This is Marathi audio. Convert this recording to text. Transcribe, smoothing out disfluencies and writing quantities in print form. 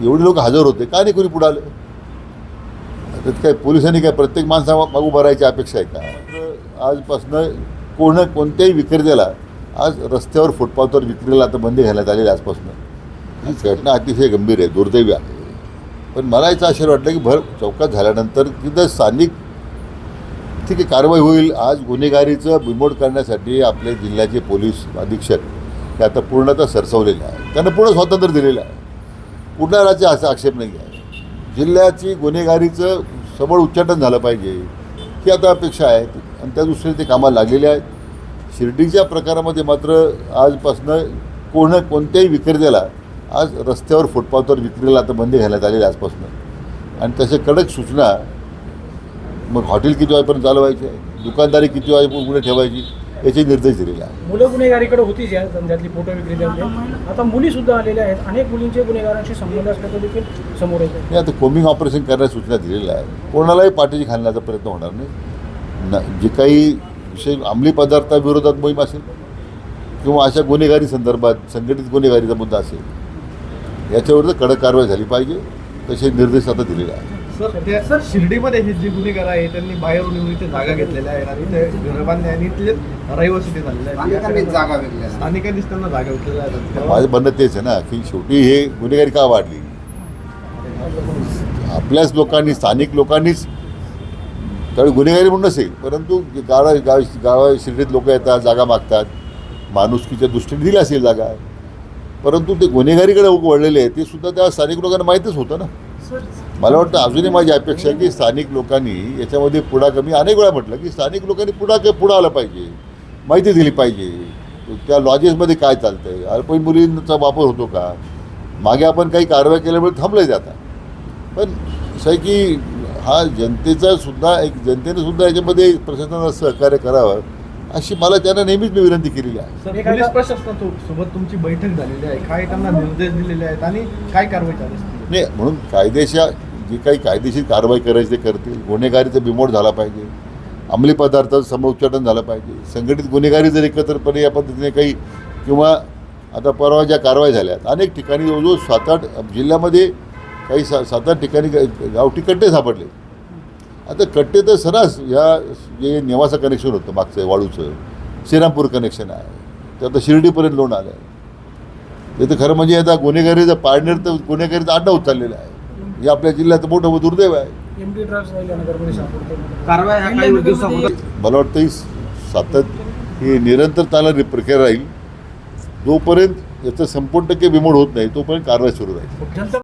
एवढे लोक हजर होते, का नाही कोणी पुढे आलं? त्यात काय पोलिसांनी काय प्रत्येक माणसा मागू भरायची अपेक्षा आहे का? आजपासनं कोणत्याही विक्रेत्याला आज रस्त्यावर फुटपाथवर विक्रीला आता बंदी घालण्यात आलेली आजपासनं. ही घटना अतिशय गंभीर आहे, दुर्दैवी आहे. पण मला याचं आश्चर्य वाटलं की भर चौकात झाल्यानंतर तिथं स्थानिक ठीक आहे कारवाई होईल. आज गुन्हेगारीचं बिमोड करण्यासाठी आपले जिल्ह्याचे पोलीस अधीक्षक हे आता पूर्णतः सरसवलेले आहे. त्यांना पूर्ण स्वातंत्र्य दिलेलं आहे. कुठल्या राज्याचा असा आक्षेप नाही आहे. जिल्ह्याची गुन्हेगारीचं सबळ उच्चाटन झालं पाहिजे ही आता अपेक्षा आहे आणि त्या दृष्टीने ते कामाला लागलेले आहेत. शिर्डीच्या प्रकारामध्ये मात्र आजपासनं कोणत्याही विक्रेत्याला आज रस्त्यावर फुटपाथवर विक्रीला आता बंदी घालण्यात आलेली आजपासनं. आणि तसे कडक सूचना मग हॉटेल किती वाजेपर्यंत चालवायचे, दुकानदारी किती वाजेपर्यंत पुढे ठेवायची याचे निर्देश दिलेले आहेत. मुलं गुन्हेगारीकडे होतीच या धंद्यातली फोटो विक्रेत्यांचे. आता मुलीसुद्धा आलेल्या आहेत. अनेक मुलींचे गुन्हेगारांशी संबंध असल्याचं देखील समोर येत आहे. आता कोमिंग ऑपरेशन करण्यास सूचना दिलेल्या आहेत. कोणालाही पाठीशी घालण्याचा प्रयत्न होणार नाही. जे काही विषय अंमली पदार्थाविरोधात मोहीम असेल किंवा अशा गुन्हेगारी संदर्भात संघटित गुन्हेगारीचा मुद्दा असेल याच्यावर तर कडक कारवाई झाली पाहिजे तसे निर्देश आता दिलेले आहेत. सर शिर्डीमध्ये हे जे गुन्हेगार आहे त्यांनी बाहेरून येऊन इथे जागा घेतलेल्या आहेत आणि ते घर बांधले आणि इथले रहिवासी ते झालेले आहेत. जागा वेगळ्या स्थानिकांनीच त्यांना जागा घेतलेल्या आहेत. माझं म्हणणं तेच आहे ना की शेवटी हे गुन्हेगारी का वाढली? आपल्याच लोकांनी स्थानिक लोकांनीच त्यावेळी गुन्हेगारी म्हणून नसेल परंतु गावा शिर्डीत लोक येतात जागा मागतात माणुसकीच्या दृष्टीने दिली असेल जागा परंतु ते गुन्हेगारीकडे वळलेले आहे ते सुद्धा त्या स्थानिक लोकांना माहीतच होतं ना. मला वाटतं अजूनही माझी अपेक्षा आहे की स्थानिक लोकांनी याच्यामध्ये पुढाकमी अनेक वेळा म्हटलं की स्थानिक लोकांनी पुढं आलं पाहिजे, माहिती दिली पाहिजे. त्या लॉजेसमध्ये काय चालतं आहे, अल्पवयीन मुलींचा वापर होतो का, मागे आपण काही कारवाई केल्यामुळे थांबलं आहे आता. पण असं आहे की हा जनतेने सुद्धा याच्यामध्ये प्रशासनाला सहकार्य करावं अशी मला त्यांना नेहमीच मी विनंती केलेली आहे. सर पोलीस प्रशासनासोबत तुमची बैठक झालेली आहे, काय त्यांना निर्देश दिलेले आहेत आणि काय कारवाई चालू आहे? नाही म्हणून जी काही कायदेशीर कारवाई करायची ते करतील. गुन्हेगारीचा बिमोड झाला पाहिजे, अंमली पदार्थाचं समउच्चाटन झालं पाहिजे, संघटित गुन्हेगारी जर एकत्रपणे या पद्धतीने काही किंवा आता परवा ज्या कारवाई झाल्यात अनेक ठिकाणी जवळजवळ 7-8 जिल्ह्यामध्ये काही 7-8 ठिकाणी गावठी कट्टे सापडले. आता कट्टे तर सरास या जे नेवासा कनेक्शन होतं मागचं वाळूचं श्रीरामपूर कनेक्शन आहे ते आता शिर्डीपर्यंत लोण आलं आहे. ते तर खरं म्हणजे आता गुन्हेगारीचं पाळणेर तर गुन्हेगारीचा अड्डा होत चाललेला आहे. हे आपल्या जिल्ह्यात मोठं दुर्दैव आहे. मला वाटतं ही निरंतर चालणारी प्रक्रिया राहील. जोपर्यंत याचं संपूर्ण बिमोड होत नाही तोपर्यंत कारवाई सुरू राहील.